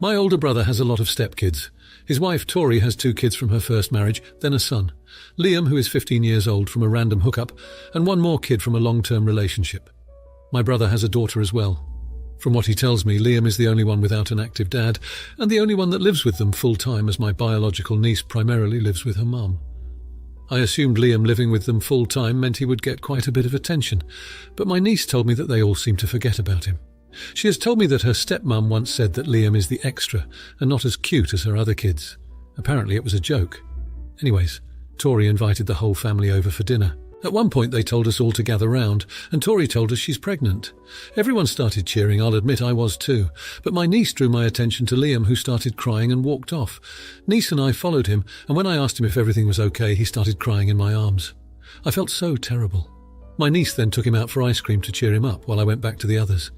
My older brother has a lot of stepkids. His wife, Tori, has 2 kids from her first marriage, then a son. Liam, who is 15 years old from a random hookup, and 1 more kid from a long-term relationship. My brother has a daughter as well. From what he tells me, Liam is the only one without an active dad, and the only one that lives with them full-time, as my biological niece primarily lives with her mum. I assumed Liam living with them full-time meant he would get quite a bit of attention, but my niece told me that they all seem to forget about him. She has told me that her stepmum once said that Liam is the extra and not as cute as her other kids. Apparently it was a joke. Anyways, Tori invited the whole family over for dinner. At one point they told us all to gather round, and Tori told us she's pregnant. Everyone started cheering. I'll admit I was too, but my niece drew my attention to Liam, who started crying and walked off. Niece and I followed him, and when I asked him if everything was okay, he started crying in my arms. I felt so terrible. My niece then took him out for ice cream to cheer him up while I went back to the others.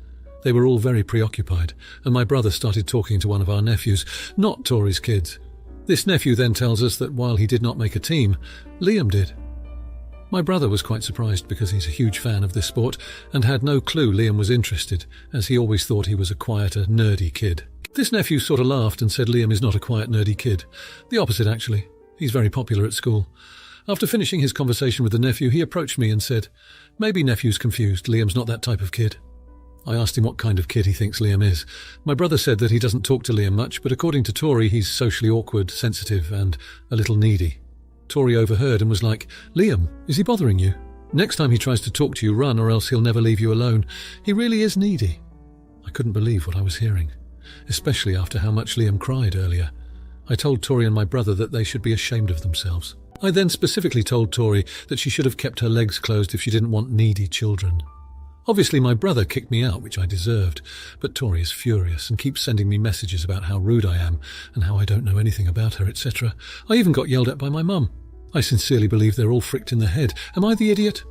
They were all very preoccupied, and my brother started talking to one of our nephews, not Tori's kids. This nephew then tells us that while he did not make a team, Liam did. My brother was quite surprised because he's a huge fan of this sport and had no clue Liam was interested, as he always thought he was a quieter, nerdy kid. This nephew sort of laughed and said Liam is not a quiet, nerdy kid. The opposite, actually. He's very popular at school. After finishing his conversation with the nephew, he approached me and said, "Maybe nephew's confused. Liam's not that type of kid." I asked him what kind of kid he thinks Liam is. My brother said that he doesn't talk to Liam much, but according to Tori, he's socially awkward, sensitive, and a little needy. Tori overheard and was like, "Liam, is he bothering you? Next time he tries to talk to you, run, or else he'll never leave you alone. He really is needy." I couldn't believe what I was hearing, especially after how much Liam cried earlier. I told Tori and my brother that they should be ashamed of themselves. I then specifically told Tori that she should have kept her legs closed if she didn't want needy children. Obviously, my brother kicked me out, which I deserved, but Tori is furious and keeps sending me messages about how rude I am and how I don't know anything about her, etc. I even got yelled at by my mum. I sincerely believe they're all fricked in the head. Am I the idiot?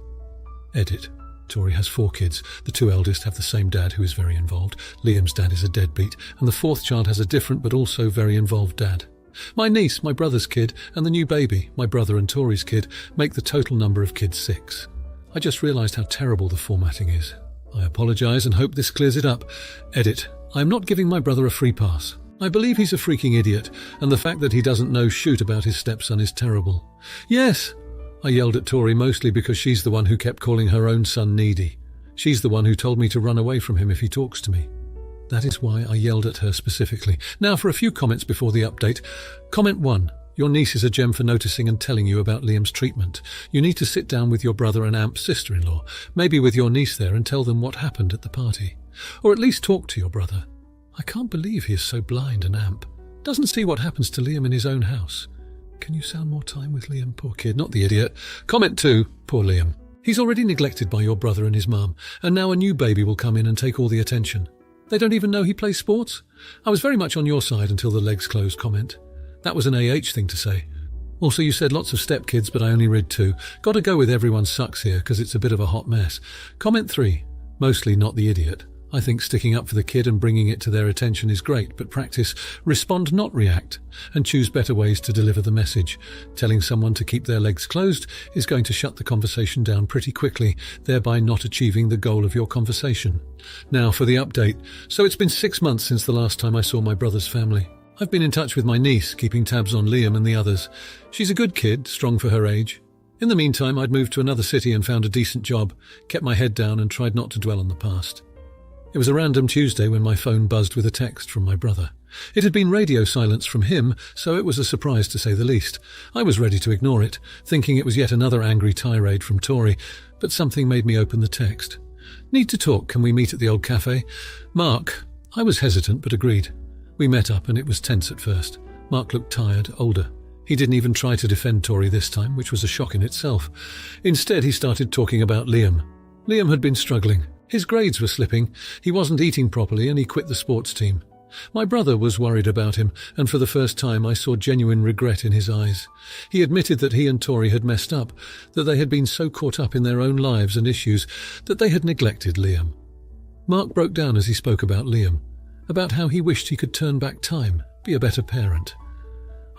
Edit. Tori has 4 kids. The 2 eldest have the same dad, who is very involved. Liam's dad is a deadbeat, and the 4th child has a different but also very involved dad. My niece, my brother's kid, and the new baby, my brother and Tori's kid, make the total number of kids 6. I just realised how terrible the formatting is. I apologise and hope this clears it up. Edit. I am not giving my brother a free pass. I believe he's a freaking idiot, and the fact that he doesn't know shoot about his stepson is terrible. Yes! I yelled at Tori mostly because she's the one who kept calling her own son needy. She's the one who told me to run away from him if he talks to me. That is why I yelled at her specifically. Now for a few comments before the update. Comment 1. Your niece is a gem for noticing and telling you about Liam's treatment. You need to sit down with your brother and Amp's sister-in-law, maybe with your niece there, and tell them what happened at the party. Or at least talk to your brother. I can't believe he is so blind, and Amp doesn't see what happens to Liam in his own house. Can you sound more time with Liam? Poor kid, not the idiot. Comment 2. Poor Liam. He's already neglected by your brother and his mum, and now a new baby will come in and take all the attention. They don't even know he plays sports? I was very much on your side until the legs closed comment. That was an AH thing to say. Also, you said lots of stepkids, but I only read 2. Gotta go with everyone sucks here, because it's a bit of a hot mess. Comment 3. Mostly not the idiot. I think sticking up for the kid and bringing it to their attention is great, but practice respond, not react, and choose better ways to deliver the message. Telling someone to keep their legs closed is going to shut the conversation down pretty quickly, thereby not achieving the goal of your conversation. Now for the update. So it's been 6 months since the last time I saw my brother's family. I've been in touch with my niece, keeping tabs on Liam and the others. She's a good kid, strong for her age. In the meantime, I'd moved to another city and found a decent job, kept my head down and tried not to dwell on the past. It was a random Tuesday when my phone buzzed with a text from my brother. It had been radio silence from him, so it was a surprise to say the least. I was ready to ignore it, thinking it was yet another angry tirade from Tori, but something made me open the text. Need to talk, can we meet at the old cafe? Mark. I was hesitant but agreed. We met up and it was tense at first. Mark looked tired, older. He didn't even try to defend Tori this time, which was a shock in itself. Instead, he started talking about Liam. Liam had been struggling. His grades were slipping, he wasn't eating properly, and he quit the sports team. My brother was worried about him, and for the first time I saw genuine regret in his eyes. He admitted that he and Tori had messed up, that they had been so caught up in their own lives and issues that they had neglected Liam. Mark broke down as he spoke about Liam, about how he wished he could turn back time, be a better parent.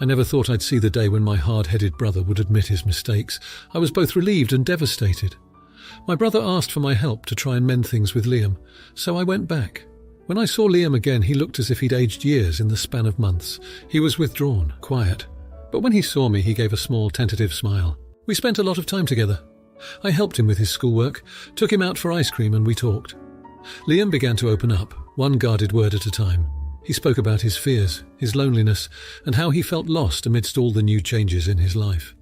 I never thought I'd see the day when my hard-headed brother would admit his mistakes. I was both relieved and devastated. My brother asked for my help to try and mend things with Liam, so I went back. When I saw Liam again, he looked as if he'd aged years in the span of months. He was withdrawn, quiet. But when he saw me, he gave a small, tentative smile. We spent a lot of time together. I helped him with his schoolwork, took him out for ice cream, and we talked. Liam began to open up, one guarded word at a time. He spoke about his fears, his loneliness, and how he felt lost amidst all the new changes in his life.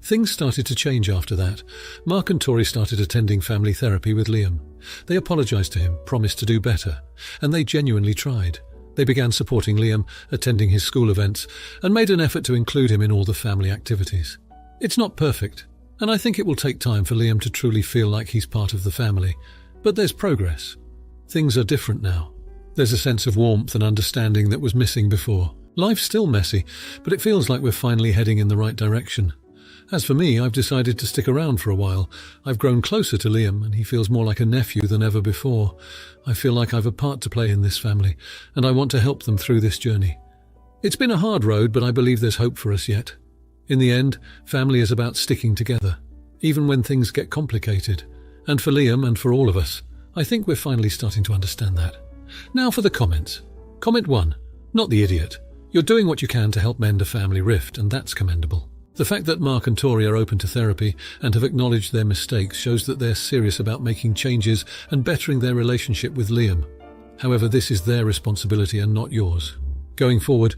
Things started to change after that. Mark and Tori started attending family therapy with Liam. They apologised to him, promised to do better, and they genuinely tried. They began supporting Liam, attending his school events, and made an effort to include him in all the family activities. It's not perfect, and I think it will take time for Liam to truly feel like he's part of the family, but there's progress. Things are different now. There's a sense of warmth and understanding that was missing before. Life's still messy, but it feels like we're finally heading in the right direction. As for me, I've decided to stick around for a while. I've grown closer to Liam, and he feels more like a nephew than ever before. I feel like I've a part to play in this family, and I want to help them through this journey. It's been a hard road, but I believe there's hope for us yet. In the end, family is about sticking together, even when things get complicated. And for Liam and for all of us, I think we're finally starting to understand that. Now for the comments. Comment 1. Not the idiot. You're doing what you can to help mend a family rift, and that's commendable. The fact that Mark and Tori are open to therapy and have acknowledged their mistakes shows that they're serious about making changes and bettering their relationship with Liam. However, this is their responsibility and not yours. Going forward,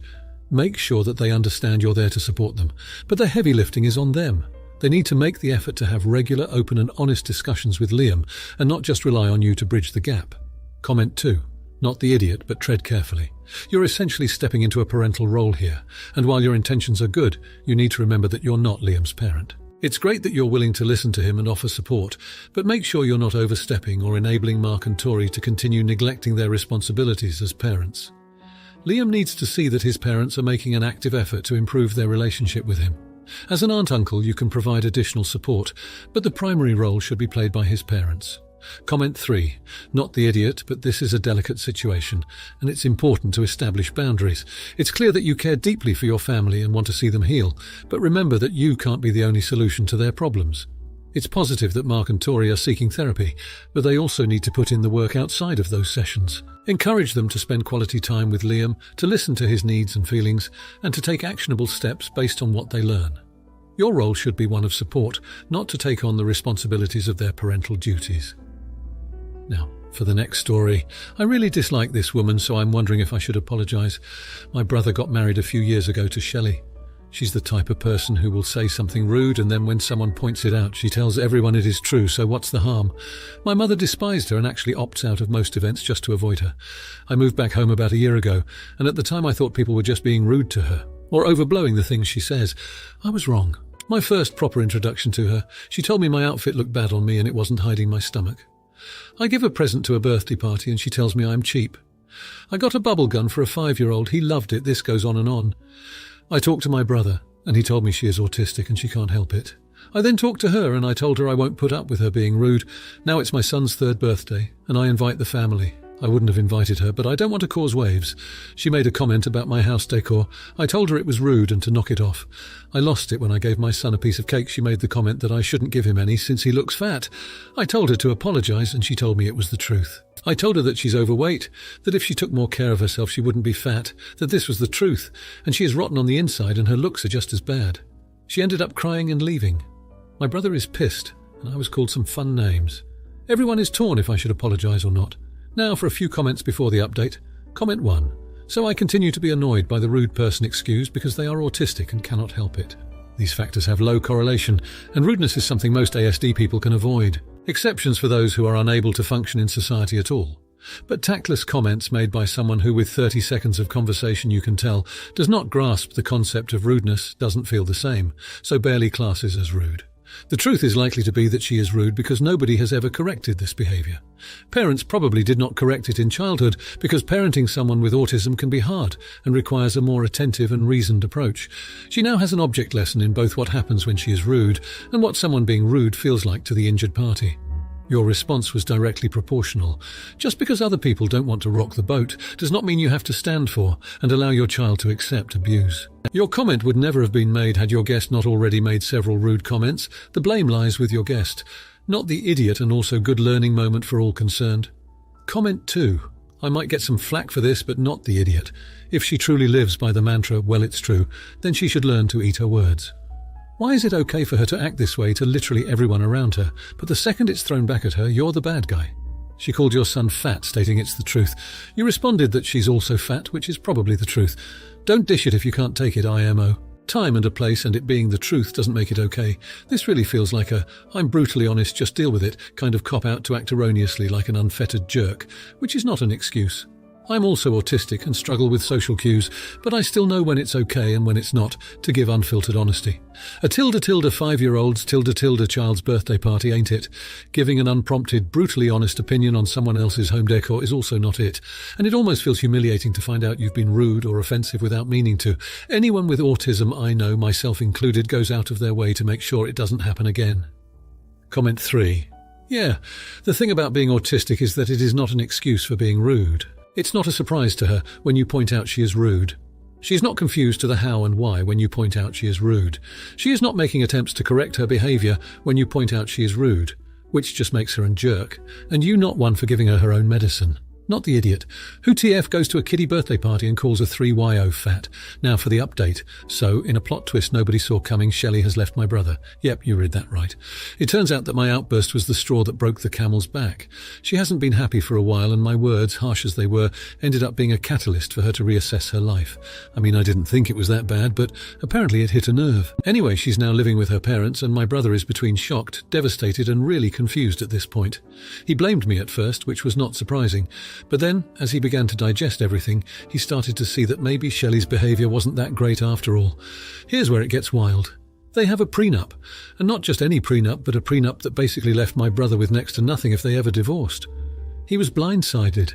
make sure that they understand you're there to support them, but the heavy lifting is on them. They need to make the effort to have regular, open and honest discussions with Liam and not just rely on you to bridge the gap. Comment 2. Not the idiot, but tread carefully. You're essentially stepping into a parental role here, and while your intentions are good, you need to remember that you're not Liam's parent. It's great that you're willing to listen to him and offer support, but make sure you're not overstepping or enabling Mark and Tori to continue neglecting their responsibilities as parents. Liam needs to see that his parents are making an active effort to improve their relationship with him. As an aunt-uncle, you can provide additional support, but the primary role should be played by his parents. Comment 3. Not the idiot, but this is a delicate situation, and it's important to establish boundaries. It's clear that you care deeply for your family and want to see them heal, but remember that you can't be the only solution to their problems. It's positive that Mark and Tori are seeking therapy, but they also need to put in the work outside of those sessions. Encourage them to spend quality time with Liam, to listen to his needs and feelings, and to take actionable steps based on what they learn. Your role should be one of support, not to take on the responsibilities of their parental duties. Now, for the next story. I really dislike this woman, so I'm wondering if I should apologise. My brother got married a few years ago to Shelley. She's the type of person who will say something rude, and then when someone points it out, she tells everyone it is true, so what's the harm? My mother despised her and actually opts out of most events just to avoid her. I moved back home about a year ago, and at the time I thought people were just being rude to her, or overblowing the things she says. I was wrong. My first proper introduction to her, she told me my outfit looked bad on me and it wasn't hiding my stomach. I give a present to a birthday party and she tells me I'm cheap. I got a bubble gun for a 5-year-old. He loved it. This goes on and on. I talked to my brother and he told me she is autistic and she can't help it. I then talked to her and I told her I won't put up with her being rude. Now it's my son's 3rd birthday and I invite the family. I wouldn't have invited her, but I don't want to cause waves. She made a comment about my house decor. I told her it was rude and to knock it off. I lost it when I gave my son a piece of cake. She made the comment that I shouldn't give him any since he looks fat. I told her to apologise and she told me it was the truth. I told her that she's overweight, that if she took more care of herself she wouldn't be fat, that this was the truth, and she is rotten on the inside and her looks are just as bad. She ended up crying and leaving. My brother is pissed, and I was called some fun names. Everyone is torn if I should apologise or not. Now for a few comments before the update. Comment 1. So I continue to be annoyed by the rude person excused because they are autistic and cannot help it. These factors have low correlation, and rudeness is something most ASD people can avoid. Exceptions for those who are unable to function in society at all. But tactless comments made by someone who with 30 seconds of conversation you can tell does not grasp the concept of rudeness, doesn't feel the same, so barely classes as rude. The truth is likely to be that she is rude because nobody has ever corrected this behaviour. Parents probably did not correct it in childhood because parenting someone with autism can be hard and requires a more attentive and reasoned approach. She now has an object lesson in both what happens when she is rude and what someone being rude feels like to the injured party. Your response was directly proportional. Just because other people don't want to rock the boat does not mean you have to stand for and allow your child to accept abuse. Your comment would never have been made had your guest not already made several rude comments. The blame lies with your guest, not the idiot, and also good learning moment for all concerned. Comment 2. I might get some flack for this, but not the idiot. If she truly lives by the mantra, well, it's true, then she should learn to eat her words. Why is it okay for her to act this way to literally everyone around her, but the second it's thrown back at her, you're the bad guy? She called your son fat, stating it's the truth. You responded that she's also fat, which is probably the truth. Don't dish it if you can't take it, IMO. Time and a place and it being the truth doesn't make it okay. This really feels like a "I'm brutally honest, just deal with it" kind of cop-out to act erroneously like an unfettered jerk, which is not an excuse. I'm also autistic and struggle with social cues, but I still know when it's okay and when it's not, to give unfiltered honesty. A tilde 5-year-old's tilde child's birthday party ain't it. Giving an unprompted, brutally honest opinion on someone else's home decor is also not it. And it almost feels humiliating to find out you've been rude or offensive without meaning to. Anyone with autism I know, myself included, goes out of their way to make sure it doesn't happen again. Comment 3. Yeah, the thing about being autistic is that it is not an excuse for being rude. It's not a surprise to her when you point out she is rude. She is not confused to the how and why when you point out she is rude. She is not making attempts to correct her behaviour when you point out she is rude, which just makes her a jerk, and you not one for giving her her own medicine. Not the idiot. Who TF goes to a kiddie birthday party and calls a 3YO fat? Now for the update. So, in a plot twist nobody saw coming, Shelley has left my brother. Yep, you read that right. It turns out that my outburst was the straw that broke the camel's back. She hasn't been happy for a while, and my words, harsh as they were, ended up being a catalyst for her to reassess her life. I mean, I didn't think it was that bad, but apparently it hit a nerve. Anyway, she's now living with her parents, and my brother is between shocked, devastated, and really confused at this point. He blamed me at first, which was not surprising. But then, as he began to digest everything, he started to see that maybe Shelley's behaviour wasn't that great after all. Here's where it gets wild. They have a prenup. And not just any prenup, but a prenup that basically left my brother with next to nothing if they ever divorced. He was blindsided.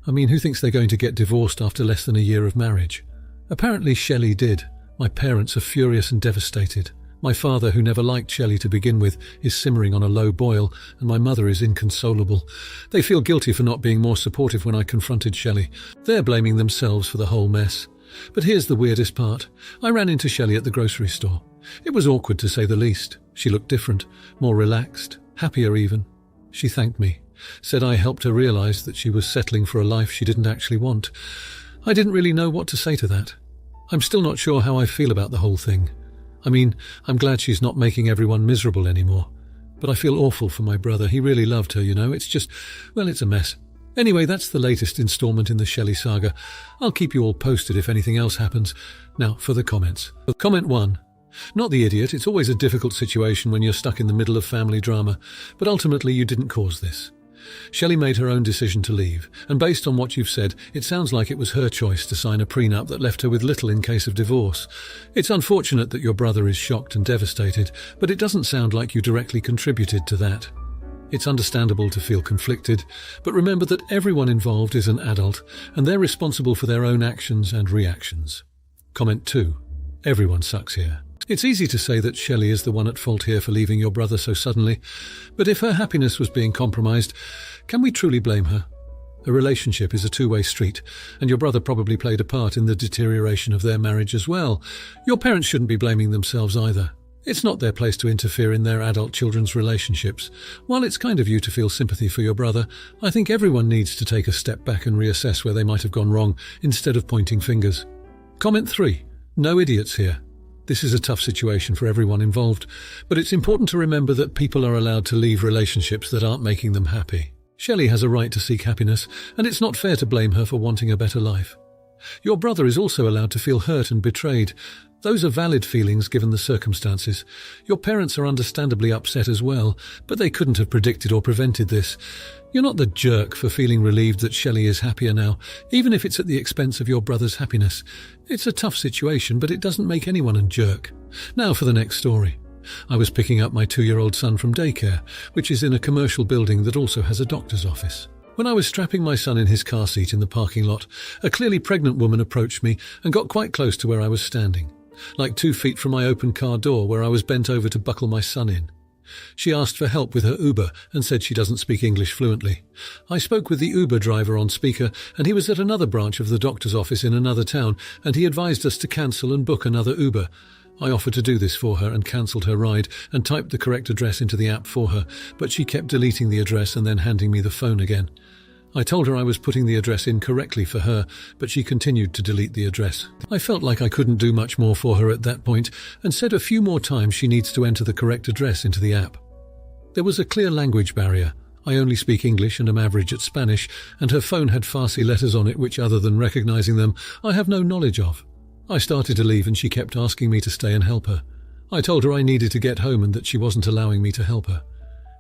I mean, who thinks they're going to get divorced after less than a year of marriage? Apparently Shelley did. My parents are furious and devastated. My father, who never liked Shelley to begin with, is simmering on a low boil, and my mother is inconsolable. They feel guilty for not being more supportive when I confronted Shelley. They're blaming themselves for the whole mess. But here's the weirdest part. I ran into Shelley at the grocery store. It was awkward to say the least. She looked different, more relaxed, happier even. She thanked me, said I helped her realise that she was settling for a life she didn't actually want. I didn't really know what to say to that. I'm still not sure how I feel about the whole thing. I mean, I'm glad she's not making everyone miserable anymore. But I feel awful for my brother. He really loved her, you know. It's just, well, it's a mess. Anyway, that's the latest instalment in the Shelley saga. I'll keep you all posted if anything else happens. Now, for the comments. Comment 1. Not the idiot. It's always a difficult situation when you're stuck in the middle of family drama. But ultimately, you didn't cause this. Shelley made her own decision to leave, and based on what you've said, it sounds like it was her choice to sign a prenup that left her with little in case of divorce. It's unfortunate that your brother is shocked and devastated, but it doesn't sound like you directly contributed to that. It's understandable to feel conflicted, but remember that everyone involved is an adult, and they're responsible for their own actions and reactions. Comment 2. Everyone sucks here. It's easy to say that Shelley is the one at fault here for leaving your brother so suddenly, but if her happiness was being compromised, can we truly blame her? A relationship is a two-way street, and your brother probably played a part in the deterioration of their marriage as well. Your parents shouldn't be blaming themselves either. It's not their place to interfere in their adult children's relationships. While it's kind of you to feel sympathy for your brother, I think everyone needs to take a step back and reassess where they might have gone wrong, instead of pointing fingers. Comment 3. No idiots here. This is a tough situation for everyone involved, but it's important to remember that people are allowed to leave relationships that aren't making them happy. Shelley has a right to seek happiness, and it's not fair to blame her for wanting a better life. Your brother is also allowed to feel hurt and betrayed. Those are valid feelings given the circumstances. Your parents are understandably upset as well, but they couldn't have predicted or prevented this. You're not the jerk for feeling relieved that Shelley is happier now, even if it's at the expense of your brother's happiness. It's a tough situation, but it doesn't make anyone a jerk. Now for the next story. I was picking up my 2-year-old son from daycare, which is in a commercial building that also has a doctor's office. When I was strapping my son in his car seat in the parking lot, a clearly pregnant woman approached me and got quite close to where I was standing, like 2 feet from my open car door where I was bent over to buckle my son in. She asked for help with her Uber and said she doesn't speak English fluently. I spoke with the Uber driver on speaker, and he was at another branch of the doctor's office in another town, and he advised us to cancel and book another Uber. I offered to do this for her and cancelled her ride and typed the correct address into the app for her, but she kept deleting the address and then handing me the phone again. I told her I was putting the address in correctly for her, but she continued to delete the address. I felt like I couldn't do much more for her at that point and said a few more times she needs to enter the correct address into the app. There was a clear language barrier. I only speak English and am average at Spanish, and her phone had Farsi letters on it which, other than recognizing them, I have no knowledge of. I started to leave and she kept asking me to stay and help her. I told her I needed to get home and that she wasn't allowing me to help her.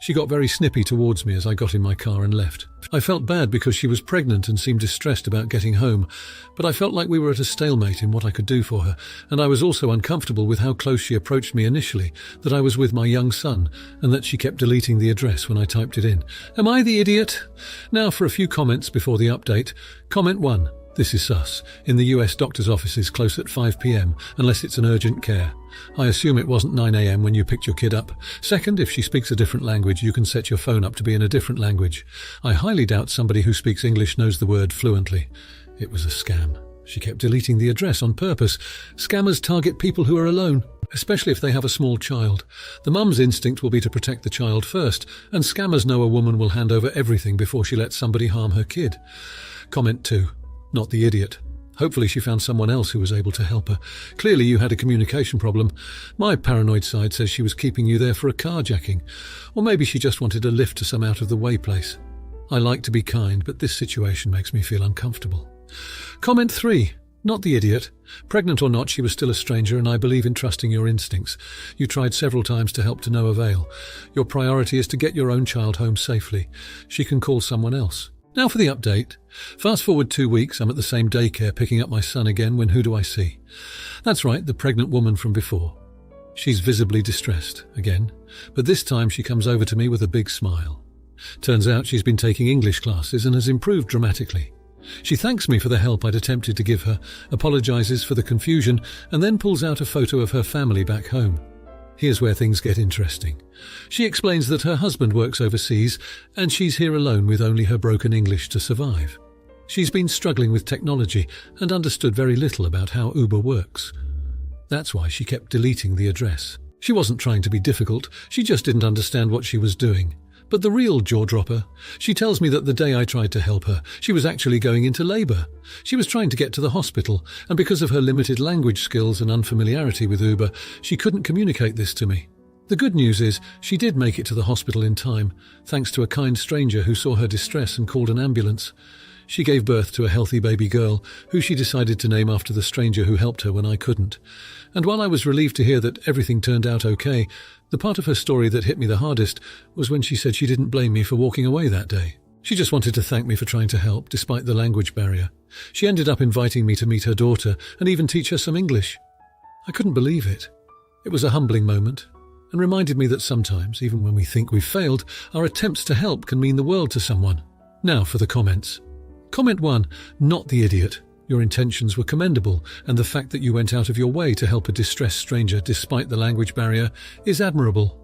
She got very snippy towards me as I got in my car and left. I felt bad because she was pregnant and seemed distressed about getting home, but I felt like we were at a stalemate in what I could do for her, and I was also uncomfortable with how close she approached me initially, that I was with my young son, and that she kept deleting the address when I typed it in. Am I the idiot? Now for a few comments before the update. Comment 1. This is sus. In the US doctor's offices close at 5 p.m, unless it's an urgent care. I assume it wasn't 9 a.m. when you picked your kid up. Second, if she speaks a different language, you can set your phone up to be in a different language. I highly doubt somebody who speaks English knows the word fluently. It was a scam. She kept deleting the address on purpose. Scammers target people who are alone, especially if they have a small child. The mum's instinct will be to protect the child first, and scammers know a woman will hand over everything before she lets somebody harm her kid. Comment 2. Not the idiot. Hopefully she found someone else who was able to help her. Clearly you had a communication problem. My paranoid side says she was keeping you there for a carjacking. Or maybe she just wanted a lift to some out-of-the-way place. I like to be kind, but this situation makes me feel uncomfortable. Comment 3. Not the idiot. Pregnant or not, she was still a stranger, and I believe in trusting your instincts. You tried several times to help to no avail. Your priority is to get your own child home safely. She can call someone else. Now for the update. Fast forward 2 weeks, I'm at the same daycare picking up my son again when who do I see? That's right, the pregnant woman from before. She's visibly distressed, again, but this time she comes over to me with a big smile. Turns out she's been taking English classes and has improved dramatically. She thanks me for the help I'd attempted to give her, apologizes for the confusion, and then pulls out a photo of her family back home. Here's where things get interesting. She explains that her husband works overseas and she's here alone with only her broken English to survive. She's been struggling with technology and understood very little about how Uber works. That's why she kept deleting the address. She wasn't trying to be difficult, she just didn't understand what she was doing. But the real jaw-dropper, she tells me that the day I tried to help her, she was actually going into labour. She was trying to get to the hospital, and because of her limited language skills and unfamiliarity with Uber, she couldn't communicate this to me. The good news is, she did make it to the hospital in time, thanks to a kind stranger who saw her distress and called an ambulance. She gave birth to a healthy baby girl, who she decided to name after the stranger who helped her when I couldn't. And while I was relieved to hear that everything turned out okay, the part of her story that hit me the hardest was when she said she didn't blame me for walking away that day. She just wanted to thank me for trying to help, despite the language barrier. She ended up inviting me to meet her daughter and even teach her some English. I couldn't believe it. It was a humbling moment, and reminded me that sometimes, even when we think we've failed, our attempts to help can mean the world to someone. Now for the comments. Comment 1. Not the idiot. Your intentions were commendable, and the fact that you went out of your way to help a distressed stranger despite the language barrier is admirable.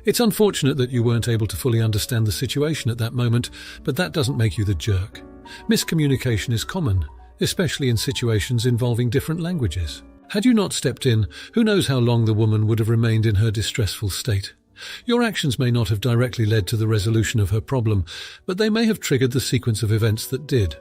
It's unfortunate that you weren't able to fully understand the situation at that moment, but that doesn't make you the jerk. Miscommunication is common, especially in situations involving different languages. Had you not stepped in, who knows how long the woman would have remained in her distressful state. Your actions may not have directly led to the resolution of her problem, but they may have triggered the sequence of events that did.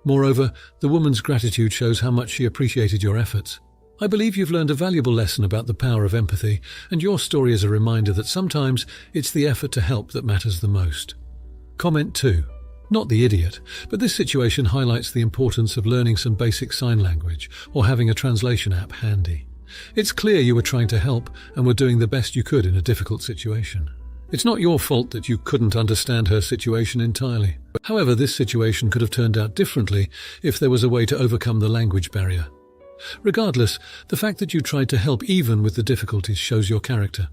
Moreover, the woman's gratitude shows how much she appreciated your efforts. I believe you've learned a valuable lesson about the power of empathy, and your story is a reminder that sometimes it's the effort to help that matters the most. Comment 2. Not the idiot, but this situation highlights the importance of learning some basic sign language or having a translation app handy. It's clear you were trying to help and were doing the best you could in a difficult situation. It's not your fault that you couldn't understand her situation entirely. However, this situation could have turned out differently if there was a way to overcome the language barrier. Regardless, the fact that you tried to help even with the difficulties shows your character.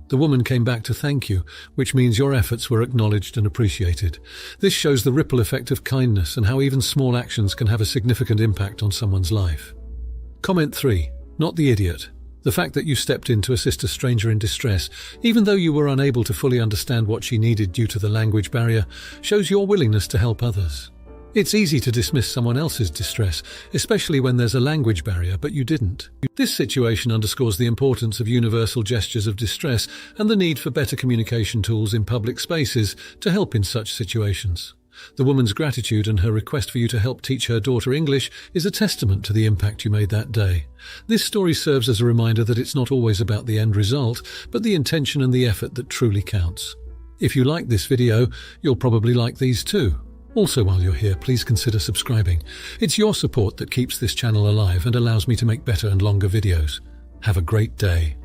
The woman came back to thank you, which means your efforts were acknowledged and appreciated. This shows the ripple effect of kindness and how even small actions can have a significant impact on someone's life. Comment 3. Not the idiot. The fact that you stepped in to assist a stranger in distress, even though you were unable to fully understand what she needed due to the language barrier, shows your willingness to help others. It's easy to dismiss someone else's distress, especially when there's a language barrier, but you didn't. This situation underscores the importance of universal gestures of distress and the need for better communication tools in public spaces to help in such situations. The woman's gratitude and her request for you to help teach her daughter English is a testament to the impact you made that day. This story serves as a reminder that it's not always about the end result, but the intention and the effort that truly counts. If you like this video, you'll probably like these too. Also, while you're here, please consider subscribing. It's your support that keeps this channel alive and allows me to make better and longer videos. Have a great day.